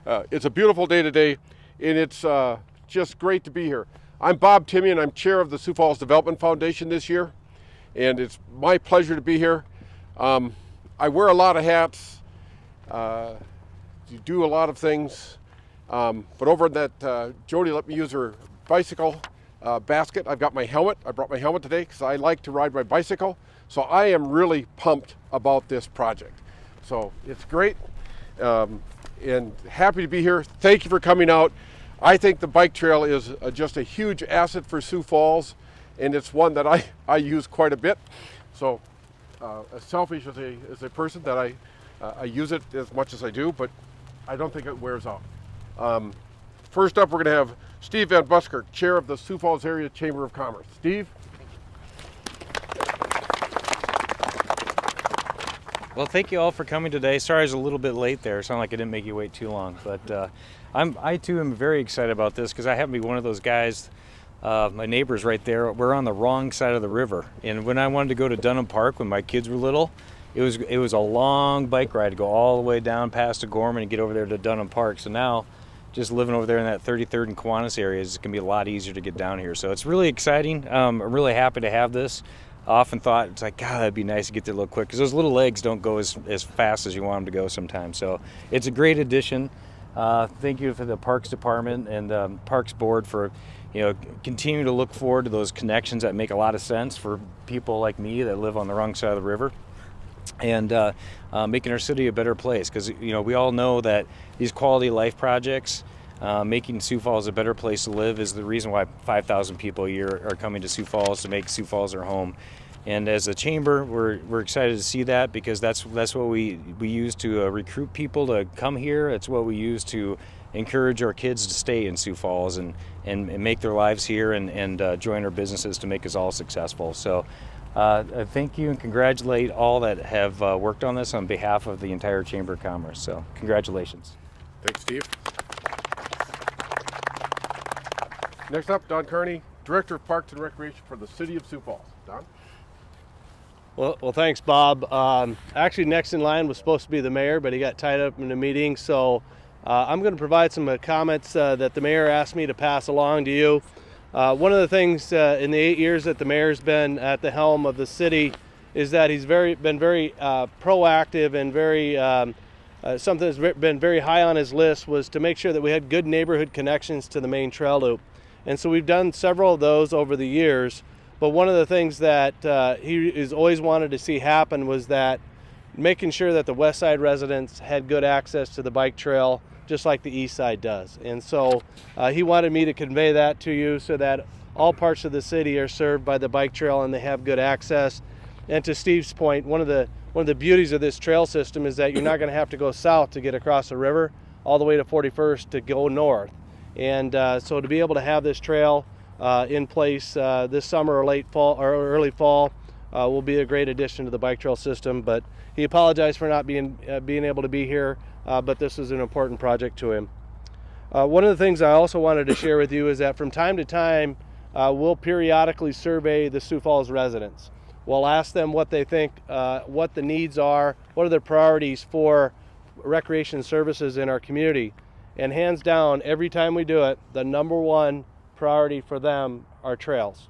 It's a beautiful day today, and it's just great to be here. I'm Bob Timmy, and I'm chair of the Sioux Falls Development Foundation this year, and it's my pleasure to be here. I wear a lot of hats, do a lot of things, but over that, Jody let me use her bicycle basket. I've got my helmet. I brought my helmet today because I like to ride my bicycle, so I am really pumped about this project. So it's great. And happy to be here. Thank you for coming out. I think the bike trail is just a huge asset for Sioux Falls, and it's one that I use quite a bit. So as selfish as a person that I use it as much as I do, but I don't think it wears out. First up, we're going to have Steve Van Buskirk, chair of the Sioux Falls Area Chamber of Commerce. Steve? Well, thank you all for coming today. Sorry I was a little bit late there. It sounded like I didn't make you wait too long. But I too am very excited about this because I happen to be one of those guys, my neighbor's right there. We're on the wrong side of the river. And when I wanted to go to Dunham Park when my kids were little, it was a long bike ride to go all the way down past Gorman and get over there to Dunham Park. So now, just living over there in that 33rd and Kiwanis area is going to be a lot easier to get down here. So it's really exciting. I'm really happy to have this. I often thought, it's like, God, that'd be nice to get there a little quick because those little legs don't go as fast as you want them to go sometimes. So it's a great addition. Thank you for the Parks Department and the Parks Board for, continuing to look forward to those connections that make a lot of sense for people like me that live on the wrong side of the river, and making our city a better place because, we all know that these quality of life projects, making Sioux Falls a better place to live is the reason why 5,000 people a year are coming to Sioux Falls to make Sioux Falls their home. And as a chamber, we're excited to see that because that's what we use to recruit people to come here. It's what we use to encourage our kids to stay in Sioux Falls and make their lives here and join our businesses to make us all successful. So thank you and congratulate all that have worked on this on behalf of the entire Chamber of Commerce. So congratulations. Thanks, Steve. Next up, Don Kearney, Director of Parks and Recreation for the City of Sioux Falls. Don? Well, thanks, Bob. Actually, next in line was supposed to be the mayor, but he got tied up in a meeting. So I'm going to provide some comments that the mayor asked me to pass along to you. One of the things in the 8 years that the mayor's been at the helm of the city is that he's been very proactive and very something that's been very high on his list was to make sure that we had good neighborhood connections to the main trail loop. And so we've done several of those over the years. But one of the things that he has always wanted to see happen was that making sure that the west side residents had good access to the bike trail, just like the east side does. And so he wanted me to convey that to you so that all parts of the city are served by the bike trail and they have good access. And to Steve's point, one of the beauties of this trail system is that you're not going to have to go south to get across the river all the way to 41st to go north. And so to be able to have this trail in place this summer or late fall or early fall will be a great addition to the bike trail system. But he apologized for not being able to be here, but this is an important project to him. One of the things I also wanted to share with you is that from time to time we'll periodically survey the Sioux Falls residents. We'll ask them what they think, what the needs are, what are their priorities for recreation services in our community. And hands down, every time we do it, the number one priority for them are trails.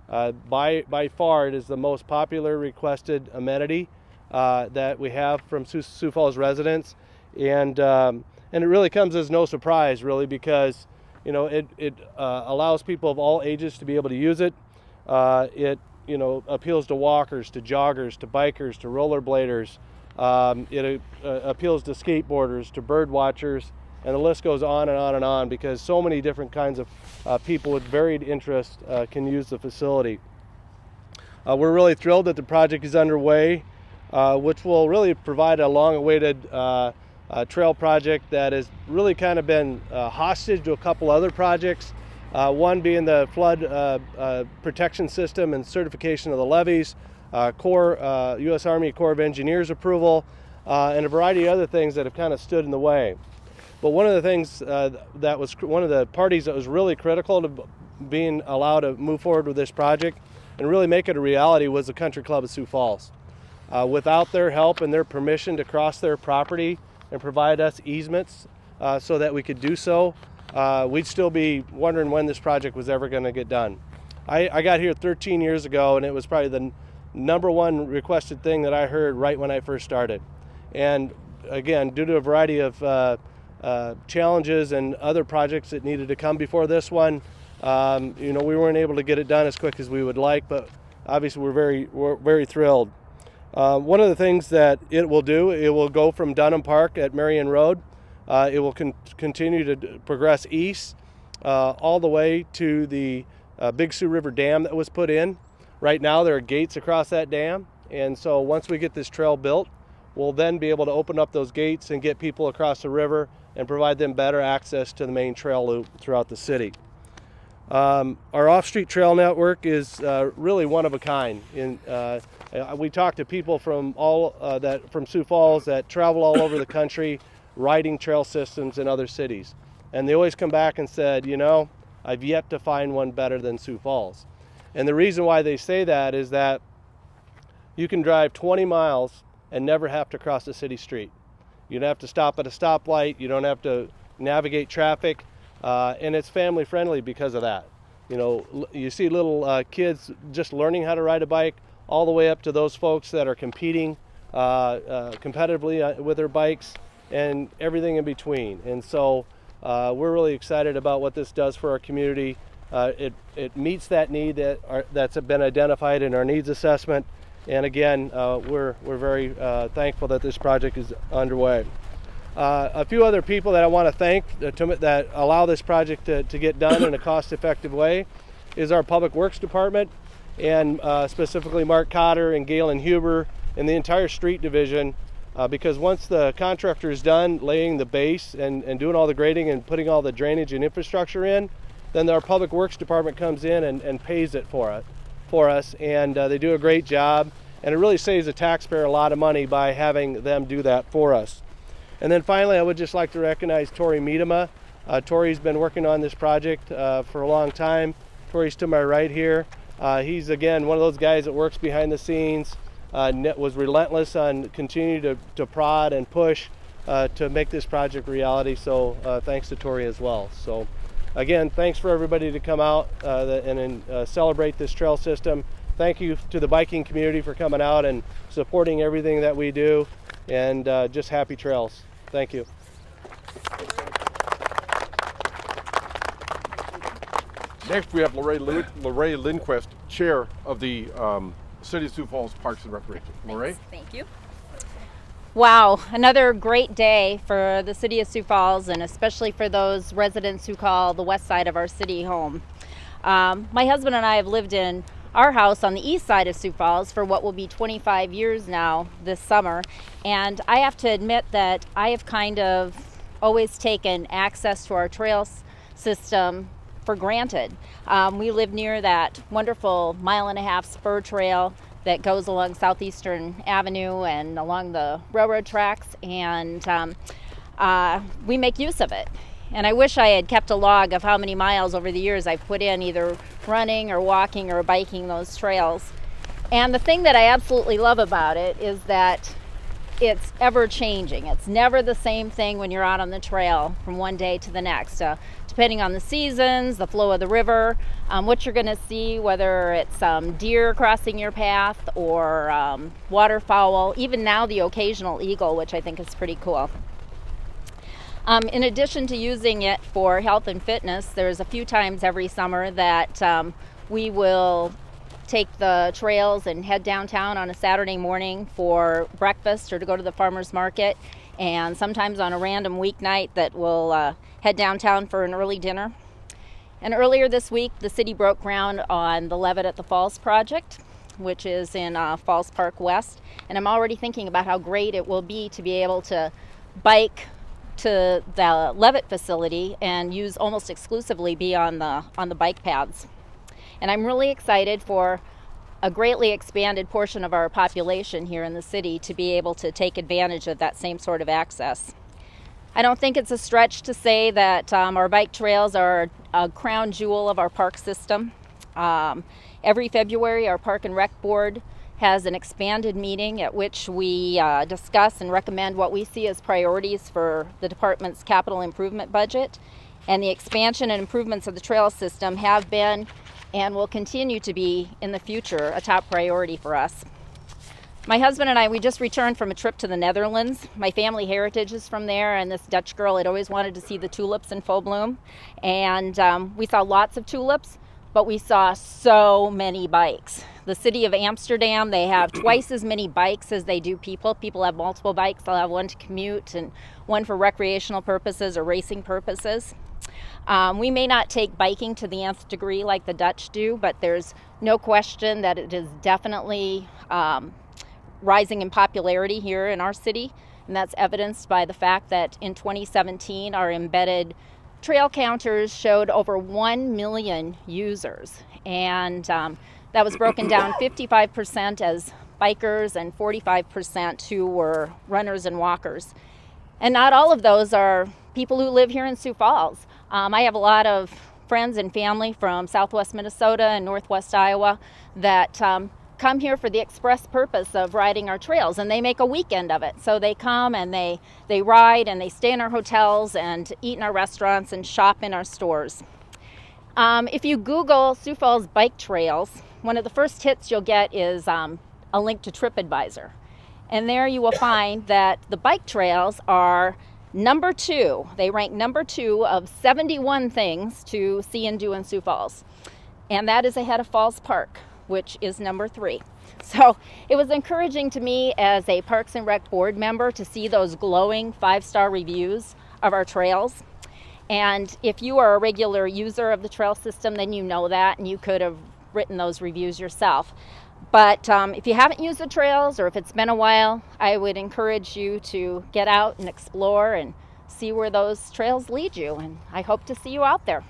By far, it is the most popular requested amenity that we have from Sioux Falls residents, and it really comes as no surprise, really, because it allows people of all ages to be able to use it. It appeals to walkers, to joggers, to bikers, to rollerbladers. It appeals to skateboarders, to bird watchers. And the list goes on and on and on because so many different kinds of people with varied interests can use the facility. We're really thrilled that the project is underway, which will really provide a long-awaited trail project that has really kind of been hostage to a couple other projects. One being the flood protection system and certification of the levees, U.S. Army Corps of Engineers approval, and a variety of other things that have kind of stood in the way. But one of the things that was one of the parties that was really critical to being allowed to move forward with this project and really make it a reality was the Country Club of Sioux Falls. Without their help and their permission to cross their property and provide us easements so that we could do so, we'd still be wondering when this project was ever going to get done. I got here 13 years ago, and it was probably the number one requested thing that I heard right when I first started. And again, due to a variety of challenges and other projects that needed to come before this one, we weren't able to get it done as quick as we would like, but obviously we're very thrilled. One of the things that it will do, it will go from Dunham Park at Marion Road. It will continue to progress east all the way to the Big Sioux River Dam that was put in. Right now there are gates across that dam, and so once we get this trail built, we'll then be able to open up those gates and get people across the river and provide them better access to the main trail loop throughout the city. Our off-street trail network is really one of a kind. We talk to people from from Sioux Falls that travel all over the country riding trail systems in other cities. And they always come back and said, I've yet to find one better than Sioux Falls. And the reason why they say that is that you can drive 20 miles and never have to cross a city street. You don't have to stop at a stoplight. You don't have to navigate traffic. And it's family friendly because of that. You see little kids just learning how to ride a bike, all the way up to those folks that are competing competitively with their bikes, and everything in between. And so we're really excited about what this does for our community. It meets that need that's been identified in our needs assessment. And again, we're very thankful that this project is underway. A few other people that I want to thank that allow this project to get done in a cost-effective way is our Public Works Department, and specifically Mark Cotter and Galen Huber and the entire street division, because once the contractor is done laying the base and doing all the grading and putting all the drainage and infrastructure in, then our Public Works Department comes in and pays it for us, and they do a great job, and it really saves the taxpayer a lot of money by having them do that for us. And then finally, I would just like to recognize Tori Miedema. Tori's been working on this project for a long time. Tori's to my right here. He's, again, one of those guys that works behind the scenes, was relentless on continuing to prod and push to make this project reality. So thanks to Tori as well. So again, thanks for everybody to come out and celebrate this trail system. Thank you to the biking community for coming out and supporting everything that we do. And just happy trails. Thank you. Next, we have Lorraine Lindquist, Chair of the City of Sioux Falls Parks and Recreation. Lorraine? Thank you. Wow, another great day for the City of Sioux Falls, and especially for those residents who call the west side of our city home. My husband and I have lived in our house on the east side of Sioux Falls for what will be 25 years now this summer, and I have to admit that I have kind of always taken access to our trails system for granted. We live near that wonderful 1.5-mile spur trail that goes along Southeastern Avenue and along the railroad tracks, and we make use of it. And I wish I had kept a log of how many miles over the years I've put in either running or walking or biking those trails. And the thing that I absolutely love about it is that it's ever changing. It's never the same thing when you're out on the trail from one day to the next. Depending on the seasons, the flow of the river, what you're going to see, whether it's deer crossing your path or waterfowl, even now the occasional eagle, which I think is pretty cool. In addition to using it for health and fitness, there's a few times every summer that we will take the trails and head downtown on a Saturday morning for breakfast or to go to the farmer's market, and sometimes on a random weeknight that we'll head downtown for an early dinner. And earlier this week, the city broke ground on the Levitt at the Falls project, which is in Falls Park West, and I'm already thinking about how great it will be to be able to bike to the Levitt facility and use almost exclusively be on the bike paths. And I'm really excited for a greatly expanded portion of our population here in the city to be able to take advantage of that same sort of access. I don't think it's a stretch to say that our bike trails are a crown jewel of our park system. Every February, our Park and Rec Board has an expanded meeting at which we discuss and recommend what we see as priorities for the department's capital improvement budget. And the expansion and improvements of the trail system have been and will continue to be in the future a top priority for us. My husband and I, we just returned from a trip to the Netherlands. My family heritage is from there, and this Dutch girl had always wanted to see the tulips in full bloom. And we saw lots of tulips, but we saw so many bikes. The city of Amsterdam, they have twice as many bikes as they do people. People have multiple bikes. They'll have one to commute and one for recreational purposes or racing purposes. We may not take biking to the nth degree like the Dutch do, but there's no question that it is definitely rising in popularity here in our city, and that's evidenced by the fact that in 2017 our embedded trail counters showed over 1 million users, and that was broken down 55% as bikers and 45% who were runners and walkers. And not all of those are people who live here in Sioux Falls. I have a lot of friends and family from southwest Minnesota and northwest Iowa that come here for the express purpose of riding our trails, and they make a weekend of it. So they come and they ride and they stay in our hotels and eat in our restaurants and shop in our stores. If you Google Sioux Falls bike trails, one of the first hits you'll get is a link to TripAdvisor. And there you will find that the bike trails are number 2. They rank number 2 of 71 things to see and do in Sioux Falls. And that is ahead of Falls Park, which is number 3. So it was encouraging to me as a Parks and Rec board member to see those glowing 5-star reviews of our trails. And if you are a regular user of the trail system, then you know that, and you could have written those reviews yourself. But if you haven't used the trails, or if it's been a while, I would encourage you to get out and explore and see where those trails lead you. And I hope to see you out there.